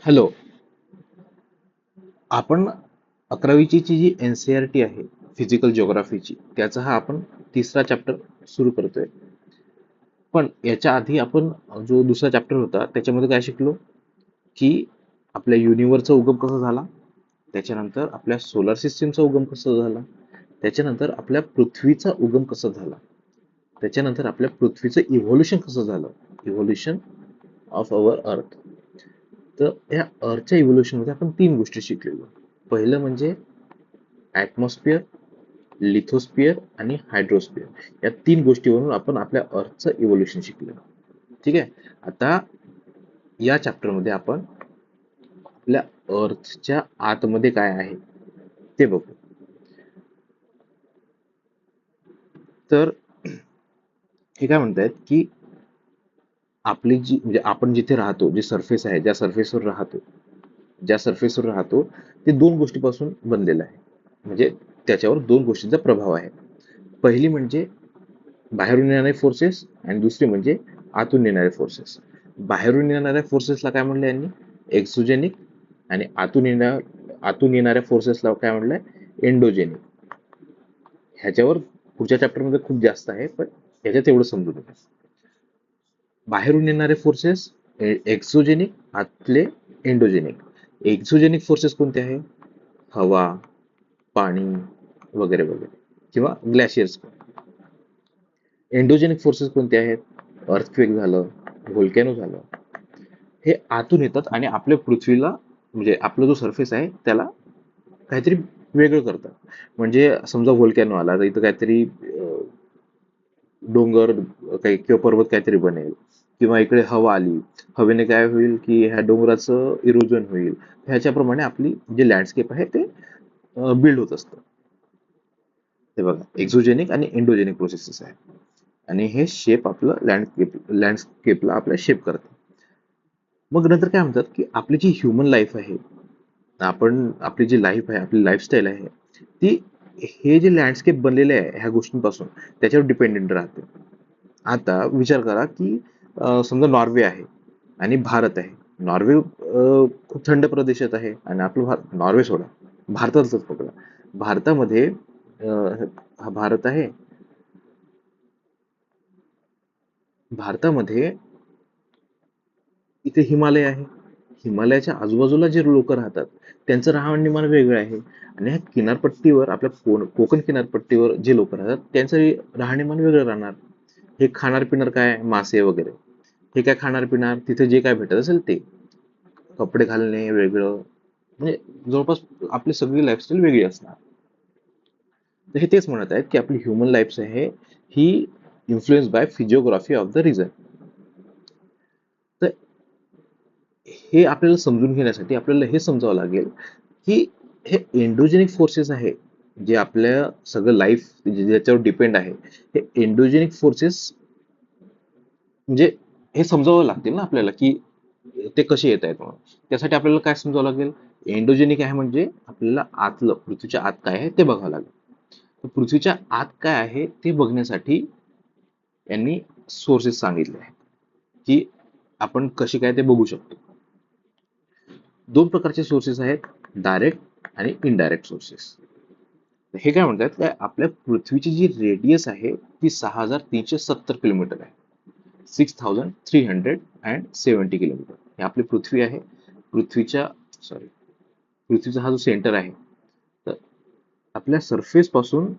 Hello. आपण 11वीची जी NCERT आहे physical जिओग्राफीची, त्याचा हा आपण तिसरा चॅप्टर सुरू करतोय. पण याच्या आधी आपण जो दुसरा चॅप्टर होता त्याच्यामध्ये काय शिकलो, की आपल्या युनिव्हर्सचा उगम कसा झाला, त्याच्यानंतर आपल्या सोलर सिस्टीमचा उगम कसा झाला, त्याच्यानंतर आपल्या पृथ्वीचा उगम कसा झाला, त्याच्यानंतर आपल्या पृथ्वीचं इव्होल्युशन कसं झालं, इव्होल्युशन ऑफ अवर अर्थ. तर या अर्थच्या इव्होल्युशनमध्ये आपण तीन गोष्टी शिकलेलो. पहिलं म्हणजे ॲटमॉस्फिअर, लिथोस्फिअर आणि हायड्रोस्फिअर. या तीन गोष्टीवरून आपण आपल्या अर्थचं इव्होल्युशन शिकलो. ठीक आहे. आता या चॅप्टरमध्ये आपण आपल्या अर्थच्या आतमध्ये काय आहे ते बघू. तर हे काय म्हणतायत की आपली जी म्हणजे आपण जिथे राहतो, जे सरफेस आहे, ज्या सरफेसवर राहतो ते दोन गोष्टीपासून बनलेलं आहे. म्हणजे त्याच्यावर दोन गोष्टींचा प्रभाव आहे. पहिली म्हणजे बाहेरून येणारे फोर्सेस आणि दुसरी म्हणजे आतून येणारे फोर्सेस. बाहेरून येणाऱ्या फोर्सेसला काय म्हणलं यांनी, एक्झोजेनिक, आणि आतून येणाऱ्या फोर्सेसला काय म्हणलंय, एंडोजेनिक. ह्याच्यावर पुढच्या चॅप्टरमध्ये खूप जास्त आहे, पण ह्याच्यात एवढं समजून घ्या. बाहेरून येणारे फोर्सेस एक्झोजेनिक, आतले एंडोजेनिक. एक्झोजेनिक फोर्सेस कोणते आहे, हवा, पाणी वगैरे वगैरे, किंवा ग्लॅशियर्स. एंडोजेनिक फोर्सेस कोणते आहेत, अर्थक्वेक झालं, व्होल्कॅनो झालं. हे आतून येतात आणि आपल्या पृथ्वीला, म्हणजे आपला जो सरफेस आहे त्याला काहीतरी वेगळं करतात. म्हणजे समजा व्होल्कॅनो आला तर इथं काहीतरी डोंगर काही किंवा पर्वत काहीतरी बनेल, किंवा इकडे हवा आली, हवेने काय होईल की ह्या डोंगराचं इरोजन होईल. ह्याच्याप्रमाणे आपली जे लँडस्केप आहे ते बिल्ड होत असतं. ते बघा, एक्झोजेनिक आणि एंडोजेनिक प्रोसेसेस आहे, आणि हे शेप आपलं लँडस्केपला आपल्या शेप करतात. मग नंतर काय म्हणतात की आपली जी ह्युमन लाईफ आहे, आपली जी लाईफ आहे, आपली लाईफस्टाईल आहे, ती हे जे लँडस्केप बनलेले आहे ह्या गोष्टींपासून, त्याच्यावर डिपेंडेंट राहते. आता विचार करा की समजा नॉर्वे आहे आणि भारत आहे. नॉर्वे खूप थंड प्रदेशात आहे, आणि आपलं नॉर्वे सोडा, भारतातच पकडा. भारतामध्ये हा भारत आहे. भारतामध्ये इथे हिमालय आहे. हिमालयाच्या आजूबाजूला जे लोक राहतात त्यांचं राहणीमान वेगळं आहे, आणि ह्या किनारपट्टीवर, आपल्या कोकण किनारपट्टीवर जे लोक राहतात त्यांचं राहणीमान वेगळं राहणार. हे खाणार पिणार काय, मासे वगैरे. हे काय खाणार पिणार, तिथे जे काय भेटत असेल ते. कपडे घालणे वेगळं, म्हणजे जवळपास आपली सगळी लाईफस्टाईल वेगळी असणार. तर हे तेच म्हणत आहेत की आपली ह्युमन लाईफ आहे ही influence by physiography of the region. तर हे आपल्याला समजून घेण्यासाठी आपल्याला हे समजावं लागेल की हे एंडोजेनिक फोर्सेस आहे, जे आपल्या सगळं लाईफ ज्याच्यावर डिपेंड आहे, हे एंडोजेनिक फोर्सेस म्हणजे हे समजावं लागतील ना आपल्याला, की ते कसे येत आहेत म्हणून. त्यासाठी आपल्याला काय समजावं लागेल, एंडोजेनिक आहे म्हणजे आपल्याला आतलं, पृथ्वीच्या आत काय आहे ते बघावं लागेल. तर पृथ्वीच्या आत काय आहे ते बघण्यासाठी यांनी सोर्सेस सांगितले आहेत, की आपण कसे काय ते बघू शकतो. दोन प्रकारचे सोर्सेस आहेत, डायरेक्ट आणि इनडायरेक्ट सोर्सेस. हे काय म्हणतात, काय आपल्या पृथ्वीची जी रेडियस आहे ती 6370 किलोमीटर आहे. 6370 किलोमीटर हे आपली पृथ्वी आहे. पृथ्वीच्या सॉरी पृथ्वीचा हा जो सेंटर आहे, तर आपल्या सरफेस पासून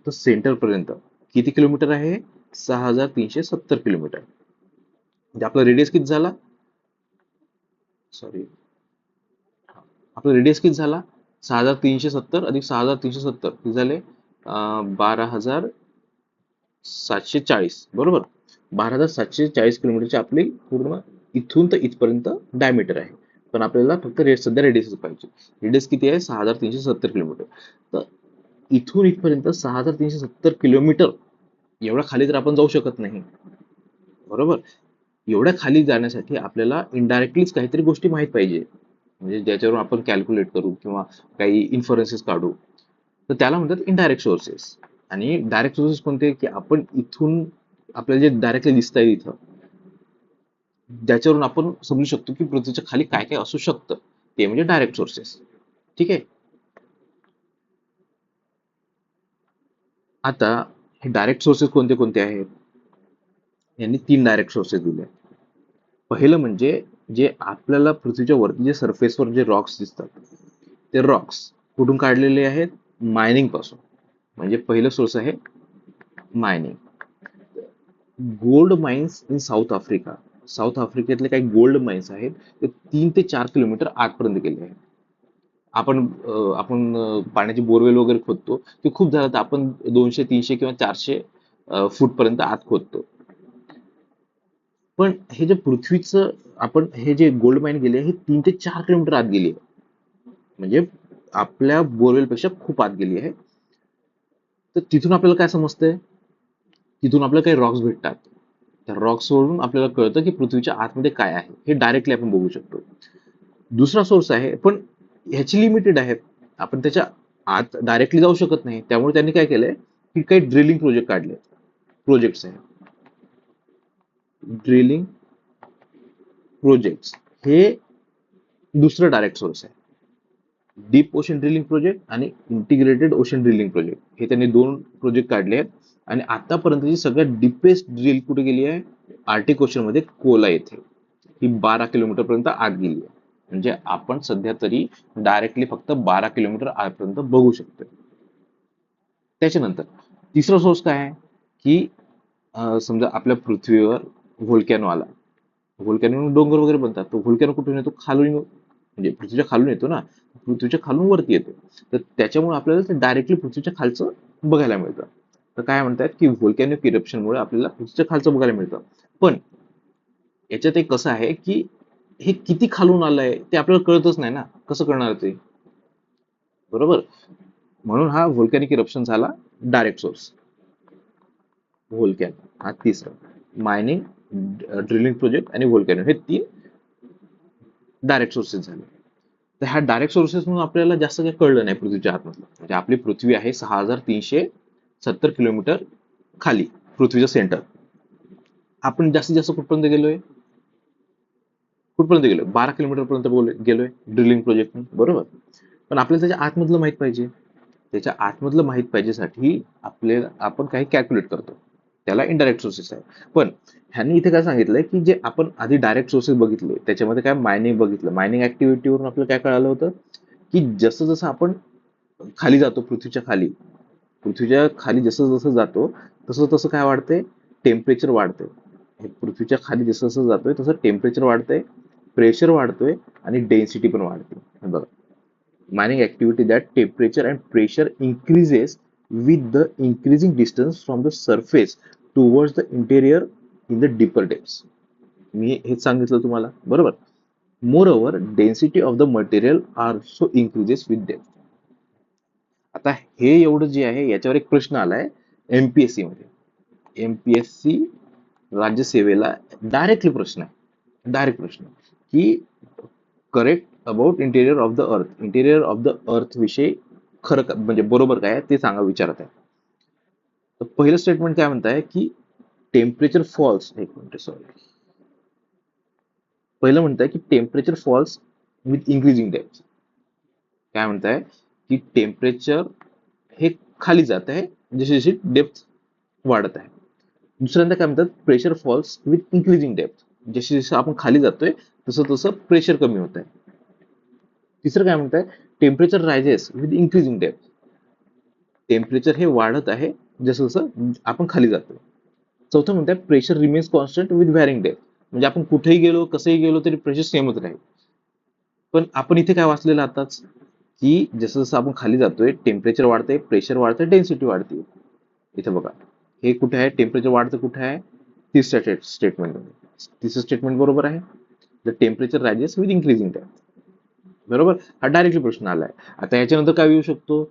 तर सेंटर पर्यंत किती किलोमीटर आहे, 6370 किलोमीटर. म्हणजे आपला रेडियस किती झाला, सॉरी आपला रेडियस किती झाला, 6370 अधिक 6370 किती झाले, 12740, बरोबर. 12740 किलोमीटरची आपली पूर्ण इथून तर इथपर्यंत डायमीटर आहे. पण आपल्याला फक्त सध्या रेडियस पाहिजे. रेडियस किती आहे, 6370 किलोमीटर. तर इथून इथपर्यंत 6370 किलोमीटर एवढ्या खाली तर आपण जाऊ शकत नाही, बरोबर. एवढ्या खाली जाण्यासाठी आपल्याला इनडायरेक्टलीच काहीतरी गोष्टी माहीत पाहिजे, म्हणजे ज्याच्यावरून आपण कॅल्क्युलेट करू किंवा काही इन्फरन्सेस काढू. तर त्याला म्हणतात इनडायरेक्ट सोर्सेस. आणि डायरेक्ट सोर्सेस कोणते, की आपण इथून आपल्याला जे डायरेक्टली दिसत आहे इथं, ज्याच्यावरून आपण समजू शकतो की पृथ्वीच्या खाली काय काय असू शकतं, ते म्हणजे डायरेक्ट सोर्सेस. ठीक आहे. आता हे डायरेक्ट सोर्सेस कोणते कोणते आहेत? यांनी 3 डायरेक्ट सोर्सेस दिले आहेत. पहिलं म्हणजे जे आपल्याला पृथ्वीच्या वरती जे सरफेसवर जे रॉक्स दिसतात, ते रॉक्स कुठून काढलेले आहेत? मायनिंग पासून. म्हणजे पहिलं सोर्स आहे mining. Gold mines in South Africa. South आफ्रिकेतले काही गोल्ड माइन्स आहेत ते 3 ते 4 किलोमीटर आतपर्यंत गेले आहेत. आपण पाण्याची बोरवेल वगैरे खोदतो, ते खूप झालं तर आपण 200, 300 किंवा 400 फूट पर्यंत आत खोदतो. पण हे जे पृथ्वीचं आपण हे जे गोल्ड माइन गेले हे 3 ते 4 किलोमीटर आत गेली आहे. म्हणजे आपल्या बोरवेलपेक्षा खूप आत गेली आहे. तर तिथून आपल्याला काय समजतंय? तिथून आपल्याला काही रॉक्स भेटतात. त्या रॉक्स वरून आपल्याला कळतं की पृथ्वीच्या आतमध्ये काय आहे, हे डायरेक्टली आपण बघू शकतो. दुसरा सोर्स आहे, पण ह्याची लिमिटेड आहे. आपण त्याच्या आत डायरेक्टली जाऊ शकत नाही. त्यामुळे त्यांनी काय केलंय की काही ड्रिलिंग प्रोजेक्ट काढले. प्रोजेक्ट्स आहे ड्रिलिंग प्रोजेक्ट्स, हे दुसरं डायरेक्ट सोर्स आहे. डीप ओशन ड्रिलिंग प्रोजेक्ट आणि इंटिग्रेटेड ओशन ड्रिलिंग प्रोजेक्ट, हे त्यांनी 2 प्रोजेक्ट काढले आहेत. आणि आतापर्यंतची सगळ्यात डीपेस्ट ड्रिल कुठे गेली आहे? आर्टिक ओशन मध्ये कोला येथे. ही 12 किलोमीटर पर्यंत आत गेली आहे. म्हणजे आपण सध्या तरी डायरेक्टली फक्त 12 किलोमीटर आतपर्यंत बघू शकतो. त्याच्यानंतर तिसरा सोर्स काय आहे की समजा आपल्या पृथ्वीवर व्होल्कॅनो आला. व्होल्कॅनो डोंगर वगैरे बनतात. तो व्होल्कॅनो कुठून येतो? खालून म्हणजे पृथ्वीच्या खालून येतो ना. पृथ्वीच्या खालून वरती येतो. तर त्याच्यामुळे आपल्याला ते डायरेक्टली पृथ्वीच्या खालचं बघायला मिळतं. तर काय म्हणतात की व्होल्कॅनिक इरप्शनमुळे आपल्याला पृथ्वीच्या खालचं बघायला मिळतं. पण याच्यात एक कसं आहे की हे किती खालून आलंय ते आपल्याला कळतच नाही ना. कसं कळणार ते? बरोबर. म्हणून हा व्होल्कॅनिक इरप्शन झाला डायरेक्ट सोर्स. व्होल्कॅनो हा तिसरा. मायनिंग, ड्रिलिंग प्रोजेक्ट आणि व्होल्कॅनो हे 3 डायरेक्ट सोर्सेस झाले. तर ह्या डायरेक्ट सोर्सेस म्हणून आपल्याला जास्त काही कळलं नाही पृथ्वीच्या आतमधलं. म्हणजे आपली पृथ्वी आहे 6370 किलोमीटर खाली, पृथ्वीचं सेंटर. आपण जास्तीत जास्त कुठपर्यंत गेलोय? कुठपर्यंत गेलोय? 12 किलोमीटर पर्यंत गेलोय ड्रिलिंग प्रोजेक्ट, बरोबर. पण आपल्याला त्याच्या आतमधलं माहित पाहिजे. त्याच्या आतमधलं माहित पाहिजेसाठी आपण काही कॅल्क्युलेट करतो. त्याला इनडायरेक्ट सोर्सेस आहे. पण ह्यांनी इथे काय सांगितलंय की जे आपण आधी डायरेक्ट सोर्सेस बघितले त्याच्यामध्ये काय मायनिंग बघितलं. मायनिंग ऍक्टिव्हिटीवरून आपल्याला काय कळालं होतं की जसं जसं आपण खाली जातो, पृथ्वीच्या खाली जसं जसं जातो तसं तसं काय वाढतंय? टेम्परेचर वाढतंय. हे पृथ्वीच्या खाली जसं जसं जातोय तसं टेम्परेचर वाढतंय, प्रेशर वाढतोय आणि डेन्सिटी पण वाढते. हे बघा, mining activity that temperature and pressure increases with the increasing distance from the surface towards the interior in the deeper depths. मी हेच सांगितलं तुम्हाला, बरोबर. Moreover, density of the material also increases with depth. आता हे एवढं जे आहे याच्यावर एक प्रश्न आलाय एमपीएससी मध्ये. एमपीएससी राज्यसेवेला डायरेक्टली प्रश्न आहे. डायरेक्ट प्रश्न की correct about interior of the earth. Interior of the earth विषयी खरं म्हणजे बरोबर काय ते सांगा विचारत आहे. तर पहिलं स्टेटमेंट काय म्हणत आहे की टेम्परेचर फॉल्स. एक मिनिट, सॉरी. पहिलं म्हणत आहे की temperature falls with increasing depth. काय म्हणत आहे की टेम्परेचर हे खाली जात आहे जशी जशी डेप्थ वाढत आहे. दुसऱ्यांदा काय म्हणतात? Pressure falls with increasing depth. जशी जसं आपण खाली जातोय तसं तसं प्रेशर कमी होत आहे. तिसरं काय म्हणत आहे? Temperature rises with increasing depth. Temperature हे वाढत आहे जसं जसं आपण खाली जातो. चौथं म्हणतात pressure remains constant with varying depth. म्हणजे आपण कुठेही गेलो कसंही गेलो तरी प्रेशर सेमच राहील. पण आपण इथे काय वाचलेलं आताच की जसं जसं आपण खाली जातोय टेम्परेचर वाढतंय, प्रेशर वाढतंय, डेन्सिटी वाढते. इथे बघा, हे कुठे आहे? टेम्परेचर वाढतं कुठे आहे? तिसऱ्या स्टेटमेंटमध्ये. तिसरं स्टेटमेंट बरोबर आहे. The temperature rises with increasing depth. बरोबर. हा डायरेक्टली प्रश्न आलाय. आता याच्यानंतर काय येऊ शकतो?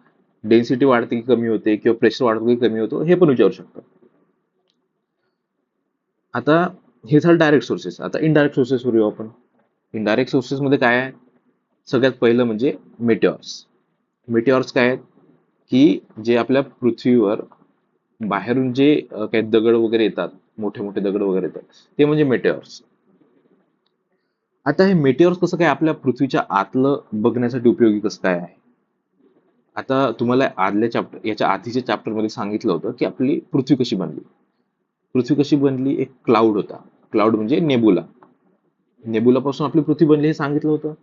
डेन्सिटी वाढते की कमी होते किंवा प्रेशर वाढतो की कमी होतो हे पण विचारू शकतो. आता हे झालं डायरेक्ट सोर्सेस. आता इनडायरेक्ट सोर्सेस वर येऊ आपण. इनडायरेक्ट सोर्सेस मध्ये काय आहे? सगळ्यात पहिलं म्हणजे मेटेऑर्स. मेटेऑर्स काय आहेत की जे आपल्या पृथ्वीवर बाहेरून जे काही दगड वगैरे येतात, मोठे मोठे दगड वगैरे येतात, ते म्हणजे मेटेऑर्स. आता हे मेटिओर्स कसं काय आपल्या पृथ्वीच्या आतलं बघण्यासाठी उपयोगी कसं काय आहे? आता तुम्हाला याच्या आधीच्या चॅप्टरमध्ये सांगितलं होतं की आपली पृथ्वी कशी बनली. पृथ्वी कशी बनली? एक क्लाउड होता. क्लाउड म्हणजे नेबुला. नेबुलापासून आपली पृथ्वी बनली हे सांगितलं होतं.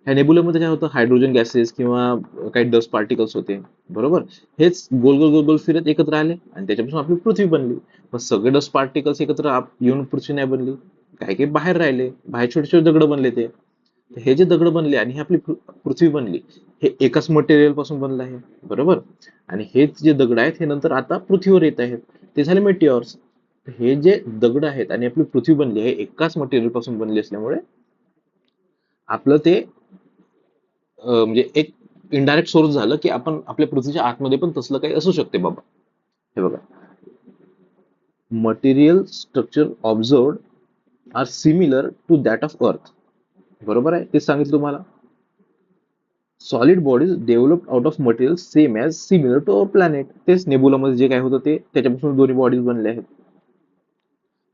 ह्या नेबुलामध्ये काय होतं? हायड्रोजन गॅसेस किंवा काही डस्ट पार्टिकल्स होते. बरोबर? हेच गोल गोल गोल गोल फिरत एकत्र आले आणि त्याच्यापासून आपली पृथ्वी बनली. मग सगळे डस्ट पार्टिकल्स एकत्र येऊन पृथ्वी नाही बनली. काही काही बाहेर राहिले. बाहेर छोटे छोटे दगड बनले ते. हे जे दगड बनले आणि ही आपली पृथ्वी बनली, हे एकाच मटेरियल पासून बनलं आहे. बरोबर? आणि हेच जे दगड आहेत हे नंतर आता पृथ्वीवर येत आहेत. ते झाले मेटिओर्स. हे जे दगड आहेत आणि आपली पृथ्वी बनली आहे एकाच मटेरियल पासून बनली असल्यामुळे आपलं ते म्हणजे एक इनडायरेक्ट सोर्स झालं की आपण आपल्या पृथ्वीच्या आतमध्ये पण तसलं काही असू शकते बाबा. हे बघा, material structure observed are similar to that of earth. बरोबर आहे, तेच सांगितलं तुम्हाला. Solid bodies developed out of material same as similar to our planet. तेच नेबुलामध्ये जे काय होतं ते त्याच्यापासून दोन्ही बॉडीज बनले आहेत.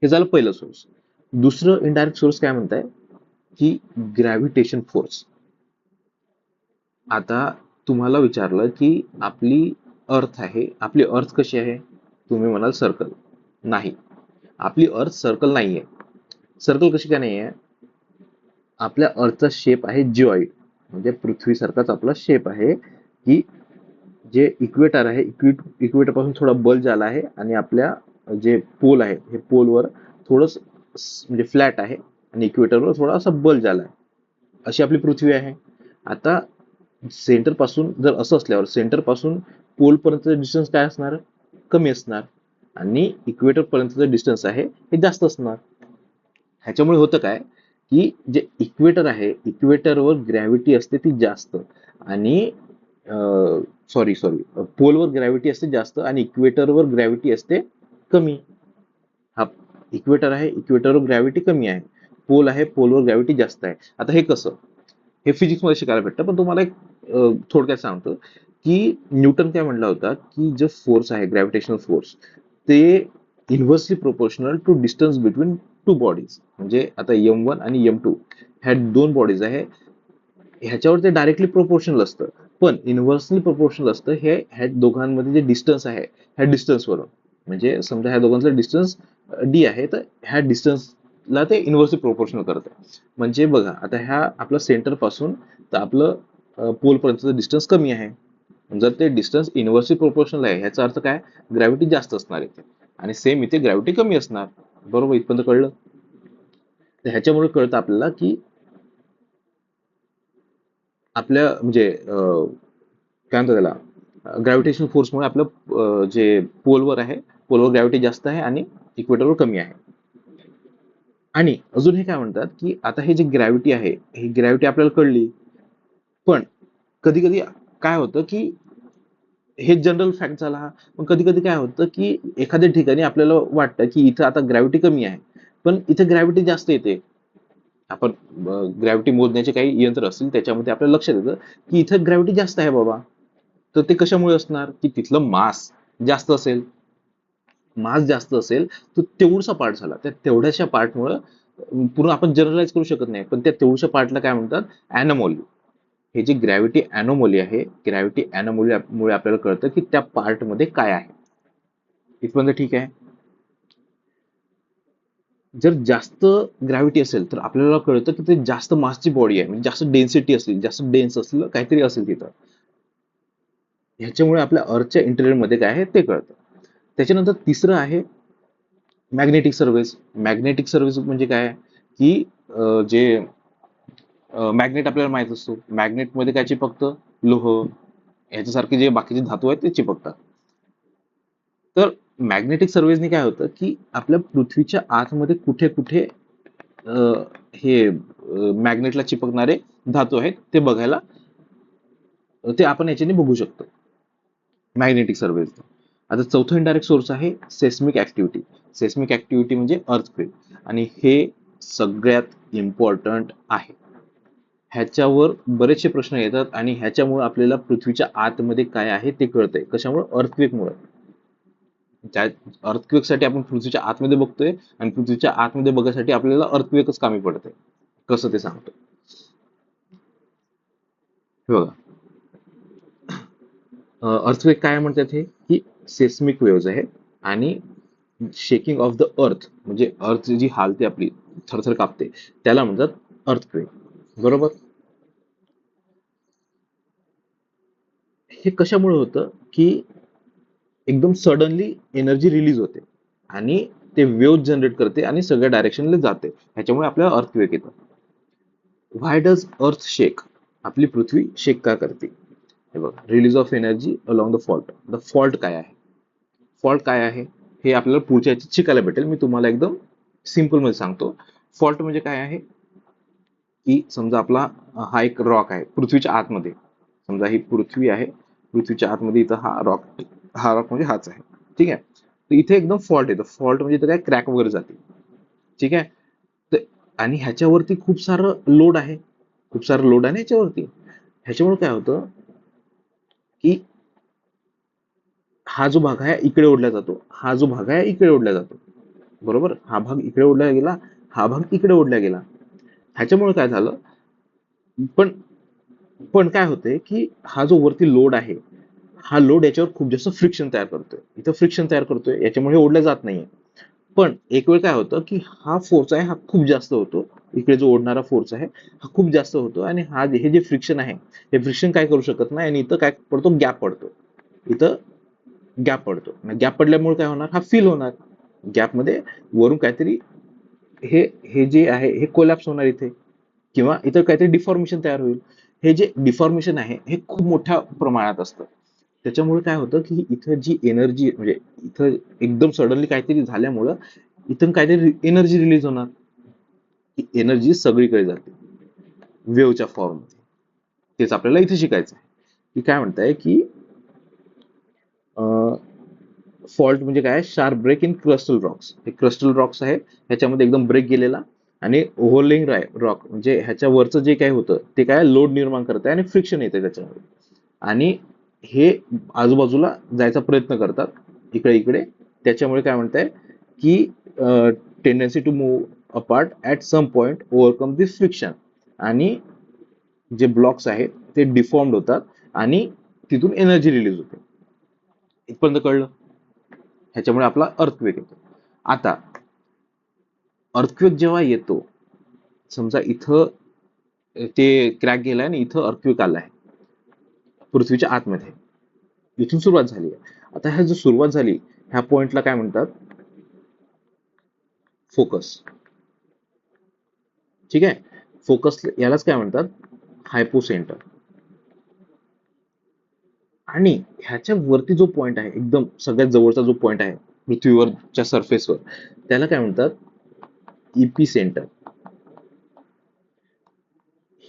हे झालं पहिलं सोर्स. दुसरं इनडायरेक्ट सोर्स काय म्हणताय की ग्रॅव्हिटेशन फोर्स. आता तुम्हाला विचारलं की आपली अर्थ आहे, आपली अर्थ कशी आहे? तुम्ही म्हणाल सर्कल. नाही, आपली अर्थ सर्कल नाहीये. सर्कल कशी काय नाही आहे? आपल्या अर्थचा शेप आहे जिओइड, म्हणजे पृथ्वीसारखाच आपला शेप आहे की जे इक्वेटर आहे, इक्वेटर पासून थोडा बल्ज आला आहे आणि आपल्या जे पोल आहे हे पोलवर थोडं म्हणजे फ्लॅट आहे आणि इक्वेटरवर थोडा असा बल्ज आला आहे. अशी आपली पृथ्वी आहे. आता सेंटर पासून जर असं असल्यावर सेंटर पासून पोल पर्यंतचं डिस्टन्स काय असणार? कमी असणार. आणि इक्वेटर पर्यंतचं डिस्टन्स आहे हे जास्त असणार. ह्याच्यामुळे होतं काय की जे इक्वेटर आहे, इक्वेटरवर ग्रॅव्हिटी असते ती जास्त आणि सॉरी सॉरी पोलवर ग्रॅव्हिटी असते जास्त आणि इक्वेटरवर ग्रॅव्हिटी असते कमी. हा इक्वेटर आहे, इक्वेटरवर ग्रॅव्हिटी कमी आहे. पोल आहे, पोलवर ग्रॅव्हिटी जास्त आहे. आता हे कसं? हे फिजिक्स मध्ये शिकायला भेटतं, पण तुम्हाला एक थोडक्यात सांगतो की न्यूटन काय म्हणला होता की जो फोर्स आहे ग्रॅव्हिटेशनल फोर्स ते inversely proportional to distance between two bodies. म्हणजे आता M1 आणि M2 ह्या दोन बॉडीज आहे, ह्याच्यावर ते डायरेक्टली प्रोपोर्शनल असतं. पण इन्व्हर्सली प्रोपोर्शनल असतं हे ह्या दोघांमध्ये जे डिस्टन्स आहे ह्या डिस्टन्सवरून. म्हणजे समजा ह्या दोघांचं डिस्टन्स D आहे, तर ह्या डिस्टन्सला ते इन्व्हर्सली प्रोपोर्शनल करतं. म्हणजे बघा, आता ह्या आपलं सेंटर पासून तर आपलं पोल पर्यंतचं डिस्टन्स कमी आहे. जर ते डिस्टन्स इन्व्हर्सली प्रोपोर्शनल आहे ह्याचा अर्थ काय? ग्रॅव्हिटी जास्त असणार इथे आणि सेम इथे ग्रॅव्हिटी कमी असणार. बरोबर, इथपर्यंत कळलं? तर ह्याच्यामुळे कळतं आपल्याला की आपल्या म्हणजे काय म्हणतात त्याला, ग्रॅव्हिटेशन फोर्समुळे आपलं जे पोलवर आहे पोलवर ग्रॅव्हिटी जास्त आहे आणि इक्वेटरवर कमी आहे. आणि अजून हे काय म्हणतात की आता हे जे ग्रॅव्हिटी आहे ही ग्रॅव्हिटी आपल्याला कळली, पण कधी कधी काय होतं की हे जनरल फॅक्ट झाला हा. पण कधी कधी काय होतं की एखाद्या ठिकाणी आपल्याला वाटतं की इथं आता ग्रॅव्हिटी कमी आहे पण इथे ग्रॅव्हिटी जास्त येते. आपण ग्रॅव्हिटी मोजण्याचे काही यंत्र असतील त्याच्यामध्ये आपल्याला लक्षात येतं की इथं ग्रॅव्हिटी जास्त आहे बाबा. तर ते कशामुळे असणार? की तिथलं मास जास्त असेल. मास जास्त असेल तर तेवढसा पार्ट झाला, त्या तेवढ्याशा पार्टमुळे पूर्ण आपण जनरलाइज करू शकत नाही, पण त्या तेवढ्याशा पार्टला काय म्हणतात? ॲनोमॉली. हे जी ग्रॅव्हिटी ॲनोमॉली आहे, ग्रॅव्हिटी ॲनोमॉली मुळे आपल्याला कळतं की त्या पार्ट मध्ये काय आहे. इथपर्यंत ठीक आहे? जर जास्त ग्रॅव्हिटी असेल तर आपल्याला कळतं की ते जास्त मासची बॉडी आहे, म्हणजे जास्त डेन्सिटी असेल, जास्त डेन्स असलं काहीतरी असेल तिथं. ह्याच्यामुळे आपल्या अर्थच्या इंटेरियर मध्ये काय आहे ते कळतं. त्याच्यानंतर तिसरं आहे मॅग्नेटिक सर्व्हेज. मॅग्नेटिक सर्व्हेज म्हणजे काय? की जे मॅग्नेट आपल्याला माहित असतो, मॅग्नेटमध्ये काय चिपकतं? लोह. ह्याच्यासारखे जे बाकीचे धातू आहेत ते चिपकतात. तर मॅग्नेटिक सर्व्हेजने काय होतं की आपल्या पृथ्वीच्या आतमध्ये कुठे कुठे हे मॅग्नेटला चिपकणारे धातू आहेत ते बघायला, ते आपण याच्याने बघू शकतो मॅग्नेटिक सर्व्हेज. आता चौथं इनडायरेक्ट सोर्स आहे सेस्मिक ऍक्टिव्हिटी. सेस्मिक ऍक्टिव्हिटी म्हणजे अर्थक्वेक, आणि हे सगळ्यात इम्पॉर्टंट आहे. ह्याच्यावर बरेचसे प्रश्न येतात आणि ह्याच्यामुळे आपल्याला पृथ्वीच्या आतमध्ये काय आहे ते कळतंय. कशामुळे? अर्थक्वेकमुळे. त्या अर्थक्वेकसाठी आपण पृथ्वीच्या आतमध्ये बघतोय आणि पृथ्वीच्या आतमध्ये बघायसाठी आपल्याला अर्थक्वेकच कामी पडते. कसं ते सांगतो. हे बघा, अर्थक्वेक काय म्हणतात हे, की सेस्मिक वेव्हज आहे आणि शेकिंग ऑफ द अर्थ म्हणजे अर्थ जी हालते आपली, थरथर कापते, त्याला म्हणतात अर्थक्वेक. बरोबर. हे कशामुळे होतं, की एकदम सडनली एनर्जी रिलीज होते आणि ते वेव्ह जनरेट करते आणि सगळ्या डायरेक्शनला जाते, ह्याच्यामुळे आपल्याला अर्थक्वेक येतं. व्हाय डज अर्थ शेक, आपली पृथ्वी शेक का करते. हे बघा, release of energy along the fault. The fault काय आहे, फॉल्ट काय आहे हे आपल्याला पुढच्या याच्यात शिकायला भेटेल. मी तुम्हाला एकदम सिंपल मध्ये सांगतो. फॉल्ट म्हणजे काय आहे, की समजा आपला हा एक रॉक आहे पृथ्वीच्या आतमध्ये. समजा ही पृथ्वी आहे, पृथ्वीच्या आतमध्ये इथं हा रॉक म्हणजे हाच आहे. ठीक आहे. तर इथे एकदम फॉल्ट येतो. फॉल्ट म्हणजे इथं काय क्रॅक वगैरे जाते. ठीक आहे. तर आणि ह्याच्यावरती खूप सारं लोड आहे, खूप सारं लोड आहे ना ह्याच्यावरती. ह्याच्यामुळे काय होतं, की हा जो भाग आहे इकडे ओढला जातो, हा जो भाग आहे इकडे ओढला जातो. बरोबर, हा भाग इकडे ओढला गेला, हा भाग इकडे ओढला गेला. ह्याच्यामुळे काय झालं, पण पण काय होतंय, की हा जो वरती लोड आहे, हा लोड याच्यावर खूप जास्त फ्रिक्शन तयार करतोय, इथं फ्रिक्शन तयार करतोय, याच्यामुळे ओढलं जात नाहीये. पण एक वेळ काय होतं, की हा फोर्स आहे हा खूप जास्त होतो, इकडे जो ओढणारा फोर्स आहे हा खूप जास्त होतो आणि हे जे फ्रिक्शन आहे, हे फ्रिक्शन काय करू शकत नाही आणि इथं काय पडतो, गॅप पडतो. इथं गॅप पडतो. गॅप पडल्यामुळे काय होणार, हा फील होणार. गॅपमध्ये वरून काहीतरी हे हे जे आहे हे कोलॅप्स होणार इथे, किंवा इथं काहीतरी डिफॉर्मेशन तयार होईल. हे जे डिफॉर्मेशन आहे हे खूप मोठ्या प्रमाणात असतं. त्याच्यामुळे काय होतं, की इथं जी एनर्जी म्हणजे इथं एकदम सडनली काहीतरी झाल्यामुळं इथून काहीतरी एनर्जी रिलीज होणार. ती एनर्जी सगळीकडे जाते वेव्हच्या फॉर्म मध्ये. तेच आपल्याला इथे शिकायचं आहे, की काय म्हणताय, की फॉल्ट म्हणजे काय, sharp break in crustal rocks. हे क्रस्टल रॉक्स आहे, ह्याच्यामध्ये एकदम ब्रेक गेलेला आणि ओव्हरलिंग रॉक म्हणजे ह्याच्या वरचं जे काय होतं ते काय लोड निर्माण करत आहे आणि फ्रिक्शन येते त्याच्यामध्ये. आणि हे आजूबाजूला जायचा प्रयत्न करतात इकडे इकडे. त्याच्यामुळे काय म्हणताय, की tendency to move apart at some point overcome this friction. आणि जे ब्लॉक्स आहेत ते डिफॉर्म्ड होतात आणि तिथून एनर्जी रिलीज होते. इथपर्यंत कळलं. ह्याच्यामुळे आपला अर्थक्वेक येतो. आता अर्थक्वेक जेव्हा येतो, समजा इथं ते क्रॅक गेलाय आणि इथं अर्थक्वेक आलाय पृथ्वीच्या आतमध्ये, इथून सुरुवात झाली आहे. आता ह्या जो सुरुवात झाली, ह्या पॉइंटला काय म्हणतात, फोकस. ठीक आहे. फोकस यालाच काय म्हणतात, हायपोसेंटर. आणि ह्याच्या वरती जो पॉइंट आहे एकदम सगळ्यात जवळचा जो पॉइंट आहे पृथ्वीवरच्या सरफेसवर, त्याला काय म्हणतात, इपी सेंटर.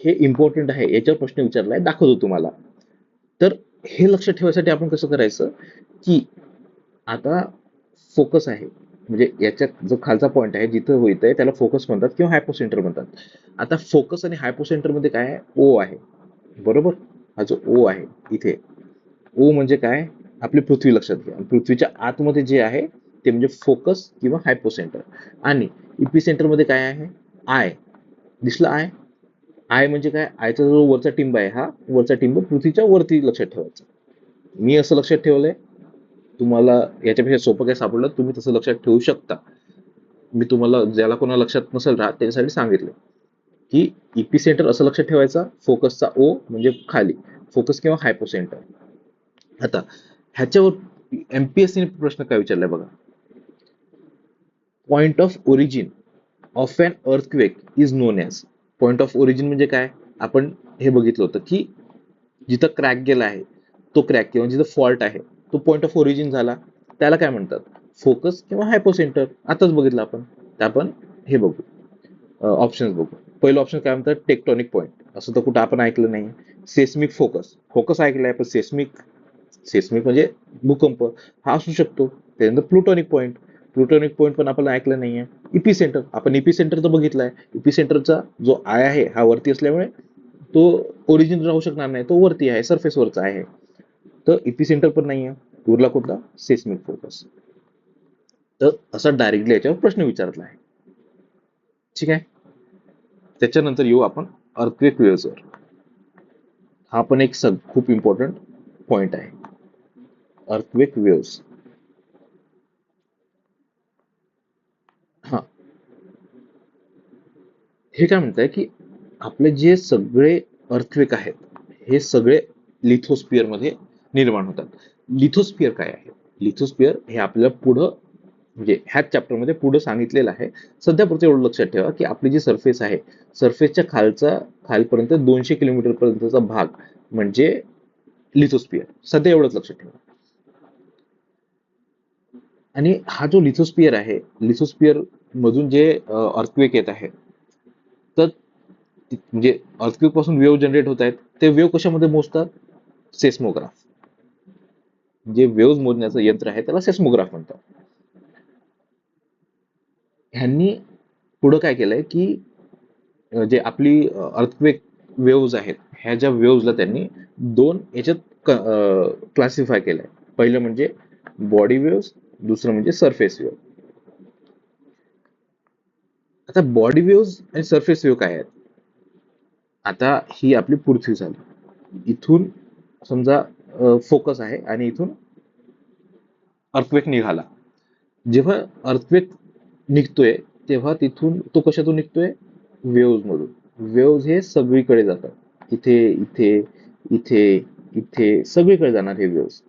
हे इम्पॉर्टंट आहे, याच्यावर प्रश्न विचारलाय, दाखवतो तुम्हाला. तर हे लक्षात ठेवायसाठी आपण कसं करायचं, की आता फोकस आहे म्हणजे याच्यात जो खालचा पॉइंट आहे जिथं होत आहे त्याला फोकस म्हणतात किंवा हायपोसेंटर म्हणतात. आता फोकस आणि हायपोसेंटर मध्ये काय आहे, ओ आहे. बरोबर. हा जो ओ आहे इथे, ओ म्हणजे काय, आपली पृथ्वी लक्षात घ्या. पृथ्वीच्या आतमध्ये जे आहे ते म्हणजे फोकस किंवा हायपोसेंटर. आणि इपी सेंटर मध्ये काय आहे, आय. दिसला आय. आय म्हणजे काय, आयचा जो वरचा टिंब आहे, हा वरचा टिंब पृथ्वीच्या वरती लक्षात ठेवायचा. मी असं लक्षात ठेवलंय, तुम्हाला याच्यापेक्षा सोपं काय सापडलं तुम्ही तसं लक्षात ठेवू शकता. मी तुम्हाला ज्याला कोणा लक्षात नसेल राहत त्याच्यासाठी सांगितलं, की इपी सेंटर असं लक्षात ठेवायचा, फोकसचा ओ म्हणजे खाली, फोकस किंवा हायपोसेंटर. आता ह्याच्यावर एमपीएससी प्रश्न काय विचारलाय बघा, point of origin of an earthquake is known as. Point of origin म्हणजे काय, आपण हे बघितलं होतं, की जिथं क्रॅक गेला आहे तो क्रॅक किंवा जिथं फॉल्ट आहे तो पॉइंट ऑफ ओरिजिन झाला, त्याला काय म्हणतात, फोकस किंवा हायपोसेंटर. आताच बघितलं आपण. तर आपण हे बघू, ऑप्शन बघू. पहिलं ऑप्शन काय म्हणतात, टेक्टॉनिक पॉइंट. असं तर कुठं आपण ऐकलं नाही. सेस्मिक फोकस, फोकस ऐकलंय पण सेस्मिक, सेस्मिक म्हणजे भूकंप, हा असू शकतो. त्यानंतर प्लुटॉनिक पॉइंट, प्लुटॉनिक पॉइंट पण आपण ऐकलं नाहीये. इपी सेंटर, आपण इपी सेंटर तर बघितलाय. इपी सेंटरचा जो आय आहे हा वरती असल्यामुळे तो ओरिजिन राहू शकणार नाही, तो वरती आहे, सरफेस वरचा आहे. तर इपी सेंटर पण नाहीये. उरला कुठला, सेस्मिक फोकस. तर असा डायरेक्टली याच्यावर प्रश्न विचारला आहे. ठीक आहे. त्याच्यानंतर येऊ आपण अर्थक्वेक वेव्हजवर. हा पण एक खूप इम्पॉर्टंट पॉइंट आहे, अर्थक्वेक वेव्हज. हा, हे काय म्हणताय की आपले जे सगळे अर्थक्वेक आहेत हे सगळे लिथोस्फिअर मध्ये निर्माण होतात. लिथोस्फिअर काय आहे? लिथोस्फिअर हे आपल्याला पुढं म्हणजे ह्याच चॅप्टर मध्ये पुढे सांगितलेलं आहे. सध्या पुरते एवढं लक्षात ठेवा की आपली जी सरफेस आहे, सरफेसच्या खालपर्यंत 200 किलोमीटर पर्यंतचा भाग म्हणजे लिथोस्फिअर. सध्या एवढंच लक्षात ठेवा. आणि हा जो लिथोस्फिअर आहे, लिथोस्फिअर मधून जे अर्थक्वेक येत आहे, तर म्हणजे अर्थक्वेक पासून वेव्ह जनरेट होत आहेत, ते वेव्ह कशामध्ये मोजतात? सेस्मोग्राफ. जे वेव्ह मोजण्याचं यंत्र आहे त्याला सेस्मोग्राफ म्हणतात. ह्यांनी पुढं काय केलंय की जे आपली अर्थक्वेक वेव्ज आहेत, ह्या ज्या वेव्हजला त्यांनी दोन याच्यात क्लासिफाय केलंय. पहिलं म्हणजे बॉडी वेव्स, दुसरं म्हणजे सरफेस वेव्ह. आता बॉडी वेव्स आणि सरफेस वेव्ह काय आहेत? आता ही आपली पृथ्वी झाली, इथून समजा फोकस आहे आणि इथून अर्थक्वेक निघाला. जेव्हा अर्थक्वेक निघतोय तेव्हा तिथून तो कशातून निघतोय? वेव्ज मधून. वेव्ज हे सगळीकडे जातात, इथे इथे इथे इथे सगळीकडे जाणार हे वेव्स.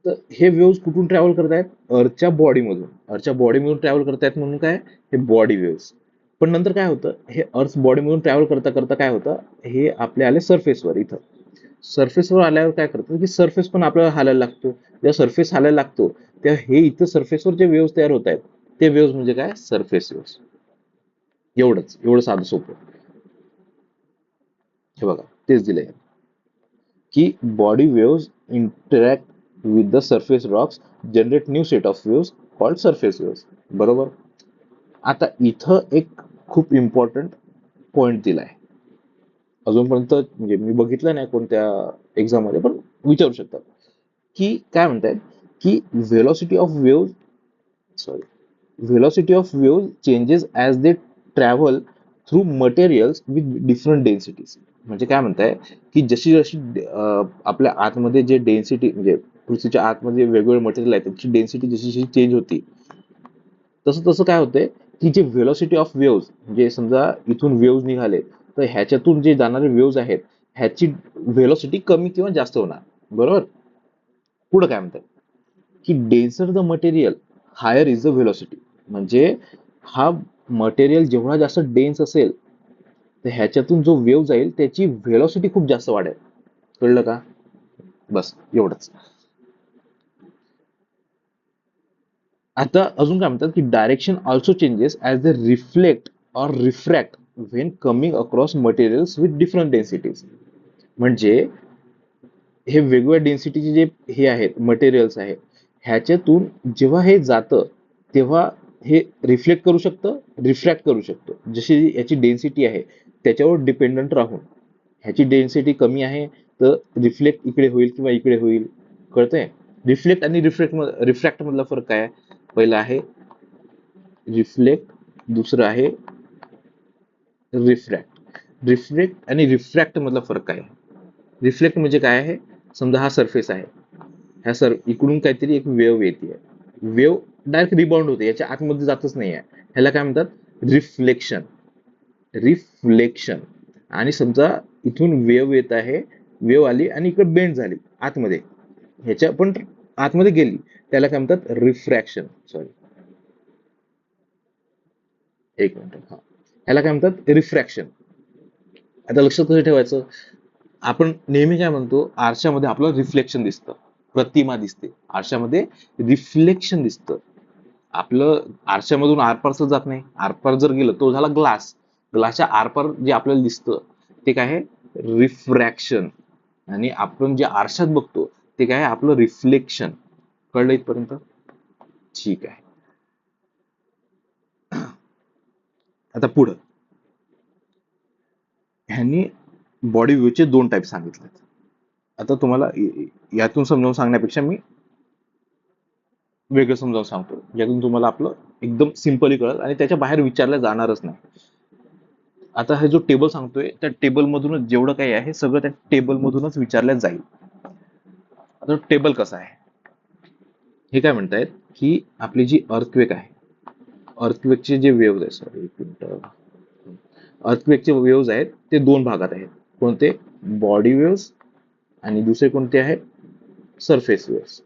तर हे वेव्स कुठून ट्रॅव्हल करतायत? अर्थच्या बॉडीमधून. अर्थच्या बॉडीमधून ट्रॅव्हल करतायत म्हणून काय? हे बॉडी वेव्स. पण नंतर काय होतं, हे अर्थ बॉडीमधून ट्रॅव्हल करता करता काय होतं, हे आपले आले सरफेसवर. इथं सरफेसवर आल्यावर काय करतं की सरफेस पण आपल्याला हालायला लागतो. जेव्हा सरफेस हालायला लागतो तेव्हा हे इथं सरफेसवर जे वेव्स तयार होत आहेत ते वेव्स म्हणजे काय? Surface waves. एवढंच, एवढं साधं सोपं. हे बघा तेच दिलंय की body waves interact with the surface Roxx, generate new set of waves called surface waves. बरोबर. आता इथं एक खूप इम्पॉर्टंट पॉइंट दिलाय, अजूनपर्यंत म्हणजे मी बघितलं नाही कोणत्या एक्झाम मध्ये, पण विचारू शकतात की काय म्हणतायत की velocity of wave sorry velocity of waves changes as they travel through materials with different densities. म्हणजे काय म्हणताय की जशी जशी आपल्या आतमध्ये जे डेन्सिटी म्हणजे पृथ्वीच्या आतमध्ये वेगवेगळे मटेरियल आहे त्याची डेन्सिटी जशी जशी चेंज होती, तसं तसं काय होतंय की जे व्हेलॉसिटी ऑफ वेव्स म्हणजे समजा इथून वेव्स निघाले तर ह्याच्यातून जे जाणारे वेव्स आहेत ह्याची व्हेलॉसिटी कमी किंवा जास्त होणार. बरोबर. पुढे काय म्हणतात की denser the material higher is the velocity. म्हणजे हा मटेरियल जेवढा जास्त डेन्स असेल तर ह्याच्यातून जो वेव्ह जाईल त्याची व्हेलॉसिटी खूप जास्त वाढेल. कळलं का? बस एवढंच. आता अजून काय म्हणतात की direction also changes as the reflect or refract when coming across materials with different densities. म्हणजे हे वेगवेगळ्या डेन्सिटीचे जे हे आहेत मटेरियल्स आहेत ह्याच्यातून जेव्हा हे जातं तेव्हा हे रिफ्लेक्ट करू शकतं, रिफ्रॅक्ट करू शकतं, जशी याची डेन्सिटी आहे त्याच्यावर डिपेंडंट राहून. ह्याची डेन्सिटी कमी आहे तर रिफ्लेक्ट इकडे होईल किंवा इकडे होईल. कळतंय? रिफ्लेक्ट आणि रिफ्रॅक्ट मधला फरक काय आहे? पहिला आहे रिफ्लेक्ट, दुसरं आहे रिफ्रॅक्ट. रिफ्लेक्ट आणि रिफ्रॅक्ट मधला फरक काय आहे? रिफ्लेक्ट म्हणजे काय आहे? समजा हा सरफेस आहे, ह्या इकडून काहीतरी एक वेव्ह येते, वेव्ह डायरेक्ट रिबाउंड होते, याच्या आतमध्ये जातच नाही आहे, ह्याला काय म्हणतात? रिफ्लेक्शन. रिफ्लेक्शन. आणि समजा इथून वेव्ह येत आहे, वेव्ह आली आणि इकडे बेंड झाली आतमध्ये, ह्याच्या पण आतमध्ये गेली, त्याला काय म्हणतात? रिफ्रॅक्शन. सॉरी, एक मिनिट. हा, ह्याला काय म्हणतात? रिफ्रॅक्शन. आता लक्षात कसं ठेवायचं? आपण नेहमी काय म्हणतो, आरशामध्ये आपलं रिफ्लेक्शन दिसतं, प्रतिमा दिसते, आरशामध्ये रिफ्लेक्शन दिसतं. आपलं आरशामधून आरपारच जात नाही, आरपार जर गेलं तो झाला ग्लास, ग्लासच्या आरपार जे आपल्याला दिसतं ते काय आहे? रिफ्रॅक्शन. आणि आपण जे आरशात बघतो ते काय आहे? आपलं रिफ्लेक्शन. कळलं इथपर्यंत? ठीक आहे. आता पुढं ह्यांनी बॉडी व्ह्यूचे दोन टाईप सांगितलेत. आता तुम्हाला यातून समजावून सांगण्यापेक्षा मी वेगळं समजावून सांगतो, ज्यातून तुम्हाला आपलं एकदम सिंपली कळत आणि त्याच्या बाहेर विचारलं जाणारच नाही. आता हे जो टेबल सांगतोय त्या टेबल मधूनच जेवढं काही आहे सगळं त्या टेबल मधूनच विचारल्या जाईल. आता टेबल कसा आहे हे काय म्हणतायत की आपली जी अर्थक्वेक आहे, अर्थक्वेकचे जे वेव्ह आहे, सॉरी एक मिनिट, अर्थक्वेकचे वेव्ज आहेत ते दोन भागात आहेत. कोणते? बॉडी वेव्स आणि दुसरे कोणते आहेत? Surface waves.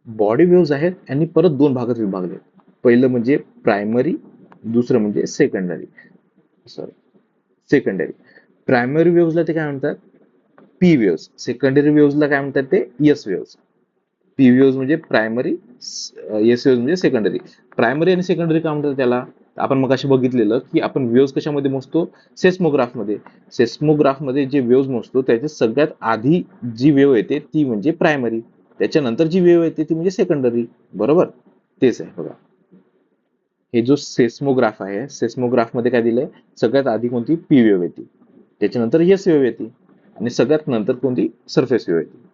बॉडी वेव्स आहेत आणि परत दोन भागात विभागले. पहिलं म्हणजे प्रायमरी, दुसरं म्हणजे सेकंडरी. Sorry, secondary. प्रायमरी वेव्सला ते काय म्हणतात? P waves. सेकंडरी वेव्सला काय म्हणतात? ते एस वेव्स. पी वेव्स म्हणजे प्रायमरी, एस वेव्स म्हणजे सेकंडरी. प्रायमरी आणि सेकंडरी काय म्हणतात त्याला? आपण मगाशी बघितलेलं की आपण वेव्स कशामध्ये मोजतो? सेस्मोग्राफमध्ये. सेस्मोग्राफमध्ये जे वेव्स मोजतो त्याच्या सगळ्यात आधी जी वेव्ह येते ती म्हणजे प्रायमरी, त्याच्यानंतर जी वेव्ह येते ती म्हणजे सेकंडरी. बरोबर? तेच आहे बघा. हे जो सेस्मोग्राफ आहे, सेस्मोग्राफ मध्ये काय दिलंय? सगळ्यात आधी कोणती? पी वेव्ह येते, त्याच्यानंतर एस वेव्ह येते आणि सगळ्यात नंतर कोणती? सरफेस वेव्ह येते.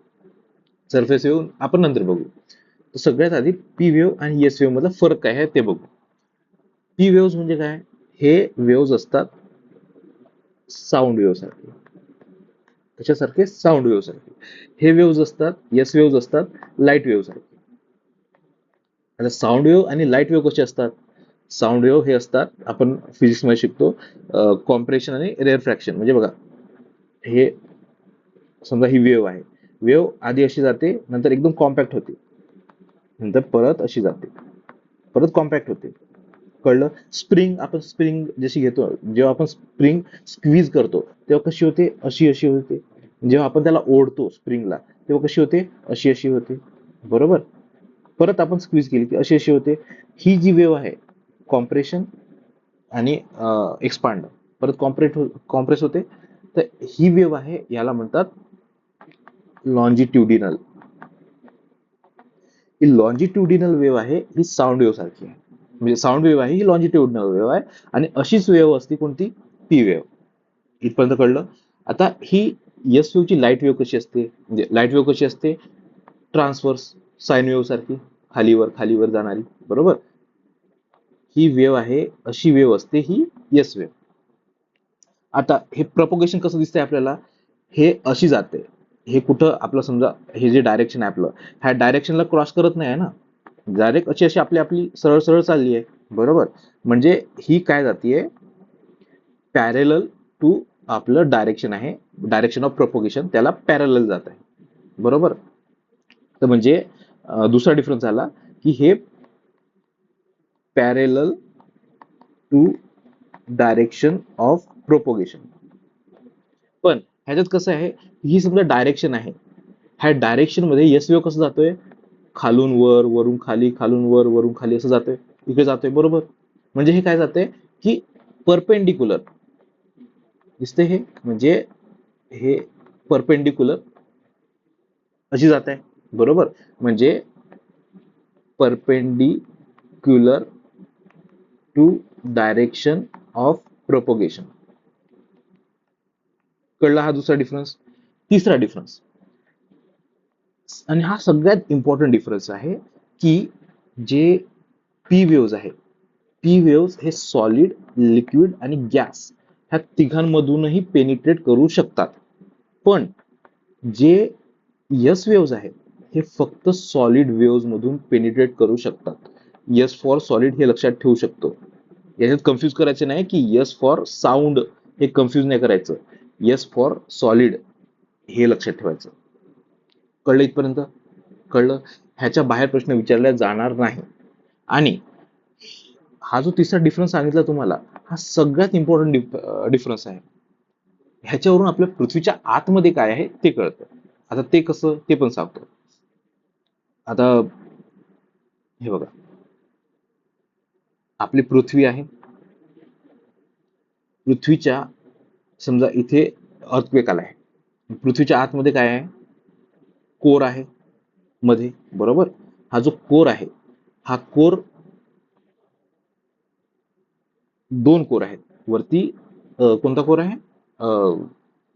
सरफेस वेव्ह आपण नंतर बघू. तर सगळ्यात आधी पी वेव्ह आणि एस वेव्ह मधला फरक काय आहे ते बघू. पी वेव्ह म्हणजे काय? हे वेव्स असतात साऊंड वेव्ह सारखे. कशासारखे? साऊंड वेव्ह सारखे. हे वेव्स असतात, एस वेव्स असतात लाईट वेव्ह सारखे. आता साऊंड वेव्ह आणि लाईट वेव्ह कसे असतात? साऊंड वेव्ह हे असतात, आपण फिजिक्स मध्ये शिकतो, कॉम्प्रेशन आणि रेअरफ्रॅक्शन. म्हणजे बघा, हे समजा ही वेव्ह आहे, वेव्ह आधी अशी जाते, नंतर एकदम कॉम्पॅक्ट होते, नंतर परत अशी जाते, परत कॉम्पॅक्ट होते. कळलं? स्प्रिंग, आपण स्प्रिंग जशी घेतो, जेव्हा आपण स्प्रिंग स्क्वीज करतो तेव्हा कशी होते? अशी अशी होते. जेव्हा आपण त्याला ओढतो स्प्रिंगला तेव्हा कशी होते? अशी अशी होते. बरोबर? परत आपण स्क्वीज केली की अशी अशी होते. ही जी वेव्ह आहे, कॉम्प्रेशन आणि एक्सपांड, परत कॉम्प्रेस होते. तर ही वेव्ह आहे, याला म्हणतात लॉन्जिट्युडिनल. ही लॉन्जिट्युडिनल वेव्ह आहे, ही साऊंड वेव्ह सारखी आहे. म्हणजे साऊंड वेव्ह आहे ही लॉन्जिट्युडिनल वेव्ह आहे, आणि अशीच वेव्ह असते कोणती? P wave. इथपर्यंत कळलं? आता ही एस वेव्ह ची लाईट वेव्ह कशी असते? म्हणजे लाईट वेव्ह कशी असते? ट्रान्सवर्स, साइन वेव्ह सारखी, खालीवर खालीवर जाणारी. बरोबर? ही वेव्ह आहे, अशी वेव्ह असते ही एस वेव्ह. आता हे प्रपोगेशन कसं दिसतंय आपल्याला? हे अशी जाते, हे कुठं आपलं समजा हे जे डायरेक्शन आहे आपलं, ह्या डायरेक्शनला क्रॉस करत नाही आहे ना, डायरेक्ट अशी अशी आपली आपली सरळ सरळ चालली आहे. बरोबर? म्हणजे ही काय जातीये? पॅरेलल टू आपलं डायरेक्शन आहे, डायरेक्शन ऑफ प्रपोगेशन, त्याला पॅरेलल जात आहे. बरोबर? तर म्हणजे दुसरा डिफरन्स झाला की हे parallel to direction of propagation. पण ह्याच्यात कसं आहे, ही समजा डायरेक्शन आहे, ह्या डायरेक्शन मध्ये यस वेव्ह कसं जातोय? खालून वर, वरून खाली, खालून वर, वरून खाली असं जातोय, इकडे जातोय. बरोबर? म्हणजे हे काय जाते की परपेंडिक्युलर दिसते हे, म्हणजे हे परपेंडिक्युलर अशी जात आहे. बरोबर? म्हणजे perpendicular to direction of propagation. कळला हा दुसरा डिफरन्स? तिसरा डिफरन्स, आणि हा सगळ्यात इम्पॉर्टंट डिफरन्स आहे, की जे पी वेव्स आहे, पी वेव्स हे सॉलिड, लिक्विड आणि गॅस ह्या तिघांमधूनही पेनिट्रेट करू शकतात. पण जे यस वेव्स आहेत हे फक्त सॉलिड वेव्स मधून पेनिट्रेट करू शकतात. यस फॉर सॉलिड हे लक्षात ठेवू शकतो. याच्यात कन्फ्यूज करायचे नाही की यस फॉर साऊंड, हे कन्फ्यूज नाही करायचं. यस फॉर सॉलिड हे लक्षात ठेवायचं. कळलं इथपर्यंत? कळलं? ह्याच्या बाहेर प्रश्न विचारला जाणार नाही. आणि हा जो तिसरा डिफरन्स सांगितला तुम्हाला, हा सगळ्यात इम्पॉर्टंट डिफरन्स आहे. ह्याच्यावरून आपल्या पृथ्वीच्या आतमध्ये काय आहे ते कळतं. आता ते कसं ते पण सांगतो. आता हे बघा, आपली पृथ्वी आहे, पृथ्वीच्या समजा इथे अर्थक्वेक आला आहे, पृथ्वीच्या आतमध्ये काय आहे? कोर आहे मध्ये. बरोबर? हा जो कोर आहे, हा कोर, दोन कोर आहेत वरती. कोणता कोर आहे?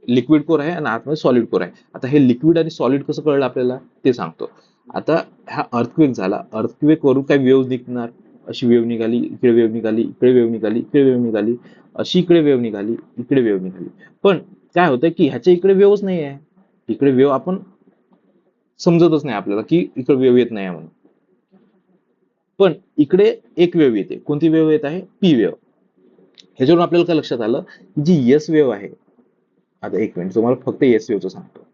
लिक्विड कोर आहे आणि आतमध्ये सॉलिड कोर आहे. आता हे लिक्विड आणि सॉलिड कसं कळलं आपल्याला ते सांगतो. आता हा अर्थक्वेक झाला, अर्थक्वेक वरून काही वेव्ह निघणार, अशी वेव्ह निघाली, इकडे वेव्ह निघाली, इकडे वेव्ह निघाली, इकडे वेव्ह निघाली, अशी इकडे वेव्ह निघाली, इकडे वेव्ह निघाली. पण काय होतं की ह्याच्या इकडे वेव्हच नाही आहे. इकडे वेव्ह आपण समजतच नाही आपल्याला की इकडे वेव्ह येत नाही म्हणून. पण इकडे एक वेव्ह येते. कोणती वेव्ह येत आहे? P wave. ह्याच्यावरून आपल्याला काय लक्षात आलं की जी यस वेव्ह आहे, आता एक मिनिट तुम्हाला फक्त यस वेव्हचं सांगतो.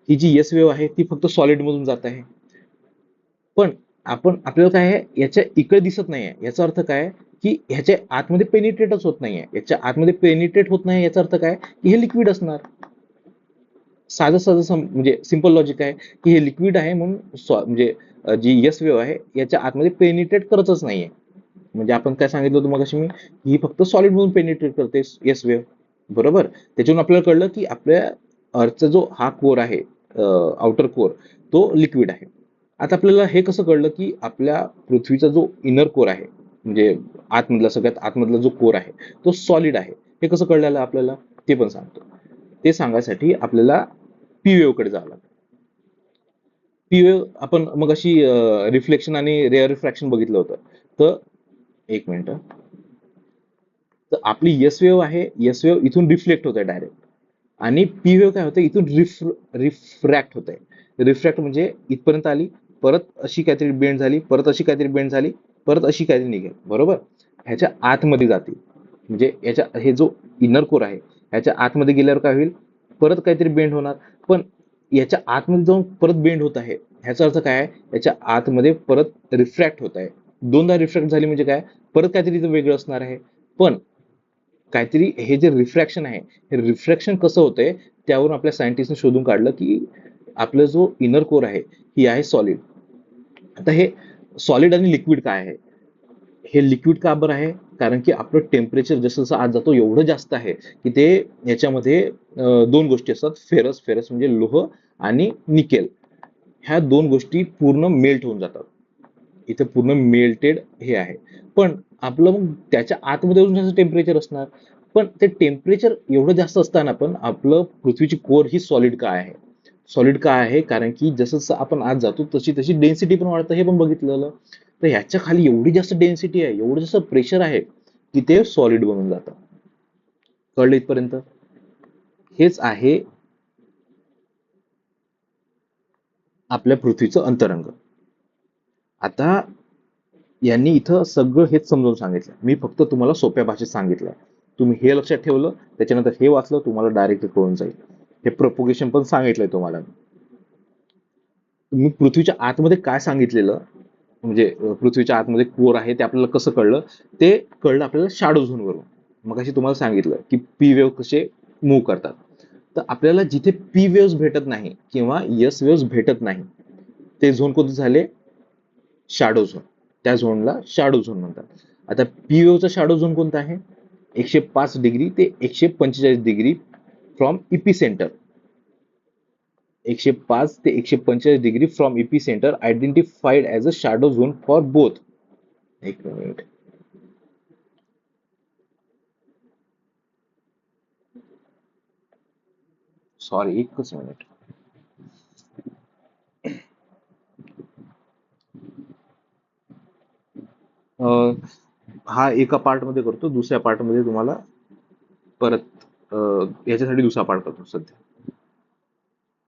ही जी यस वेव्ह आहे ती फक्त सॉलिड मधून जात आहे. पण आपल्याला काय आहे, याच्या इकडे दिसत नाहीये. याचा अर्थ काय की ह्याच्या आतमध्ये पेनिट्रेटच होत नाहीये. याच्या आतमध्ये पेनिट्रेट होत नाही याचा अर्थ काय की हे लिक्विड असणार. साधं साधं म्हणजे सिंपल लॉजिक आहे की हे लिक्विड आहे म्हणून म्हणजे जी यस वेव्ह आहे याच्या आतमध्ये पेनिट्रेट करतच नाहीये. म्हणजे आपण काय सांगितलं होतं मगाशी मी, ही फक्त सॉलिड मधून पेनिट्रेट करते यस वेव्ह. बरोबर. त्याच्यावरून आपल्याला कळलं की आपल्या अर्थचा जो हा कोर आहे, आउटर कोर, तो लिक्विड आहे. आता आपल्याला हे कसं कळलं की आपल्या पृथ्वीचा जो इनर कोर आहे, म्हणजे आतमधला सगळ्यात आतमधला जो कोर आहे तो सॉलिड आहे, हे कसं कळलेलं आपल्याला ते पण सांगतो. ते सांगायसाठी आपल्याला पी वेव्ह कडे जावं लागतं. पी वेव्ह आपण मग अशी रिफ्लेक्शन आणि रेअर रिफ्रॅक्शन बघितलं होतं. तर एक मिनिट, तर आपली यस वेव्ह आहे, यस वेव्ह इथून रिफ्लेक्ट होत आहे डायरेक्ट. आणि पी वेव्ह काय होतं, इथून रिफ्रॅक्ट होत आहे. रिफ्रॅक्ट म्हणजे इथपर्यंत आली, परत अशी काहीतरी बेंड झाली, परत अशी काहीतरी बेंड झाली, परत अशी काहीतरी निघेल. बरोबर. ह्याच्या आतमध्ये जाते, म्हणजे याच्या हे जो इनर कोर आहे ह्याच्या आतमध्ये गेल्यावर काय होईल, परत काहीतरी बेंड होणार. पण याच्या आतमध्ये जाऊन परत बेंड होत आहे, ह्याचा अर्थ काय आहे, याच्या आतमध्ये परत रिफ्रॅक्ट होत आहे. दोनदा रिफ्रॅक्ट झाली म्हणजे काय, परत काहीतरी इथं वेगळं असणार आहे. पण काहीतरी हे जे रिफ्रॅक्शन आहे, हे रिफ्रॅक्शन कसं होतंय त्यावरून आपल्या सायंटिस्टने शोधून काढलं की आपला जो इनर कोर आहे ही आहे सॉलिड. आता हे सॉलिड आणि लिक्विड काय आहे, हे लिक्विड का बरं आहे, कारण की आपलं टेम्परेचर जसं जसं आज जातो एवढं जास्त आहे की ते याच्यामध्ये दोन गोष्टी असतात, फेरस फेरस म्हणजे लोह आणि निकेल, ह्या दोन गोष्टी पूर्ण मेल्ट होऊन जातात. इथे पूर्ण मेल्टेड हे आहे. पण आपलं मग त्याच्या आतमध्ये अजून जास्त टेम्परेचर असणार. पण ते टेम्परेचर एवढं जास्त असताना पण आपलं पृथ्वीची कोर ही सॉलिड का आहे? सॉलिड का आहे, कारण की जसं जसं आपण आत जातो तशी तशी डेन्सिटी पण वाढतं, हे पण बघितलेलं. तर ह्याच्या खाली एवढी जास्त डेन्सिटी आहे, एवढं जास्त प्रेशर आहे की ते सॉलिड बनून जातं. कळलं इथपर्यंत? हेच आहे आपल्या पृथ्वीचं अंतरंग. आता यांनी इथं सगळं हेच समजावून सांगितलं, मी फक्त तुम्हाला सोप्या भाषेत सांगितलंय. तुम्ही हे लक्षात ठेवलं, त्याच्यानंतर हे वाचलं, तुम्हाला डायरेक्ट कळून जाईल. हे प्रोपोगेशन पण सांगितलंय तुम्हाला. मी पृथ्वीच्या आतमध्ये काय सांगितलेलं, म्हणजे पृथ्वीच्या आतमध्ये कोर आहे ते आपल्याला कसं कळलं, ते कळलं आपल्याला शॅडो झोन वरून. मग अशी तुम्हाला सांगितलं की पी वेव्ह कसे मूव्ह करतात. तर आपल्याला जिथे पी वेव्ह भेटत नाही किंवा यस वेव्ह भेटत नाही, ते झोन कोणते झाले? Shadow zone. त्या झोनला शॅडो झोन म्हणतात. आता पी वेव्हचा शॅडो झोन कोणता आहे? 105 डिग्री ते 145 डिग्री फ्रॉम इपी सेंटर. 105 ते 145 degree from EP centre identified as a shadow zone for both. एक मिनिट, सॉरी, एकच मिनिट. हा एका पार्ट मध्ये करतो, दुसऱ्या पार्ट मध्ये तुम्हाला परत याच्यासाठी दुसरा पार्ट करतो सध्या.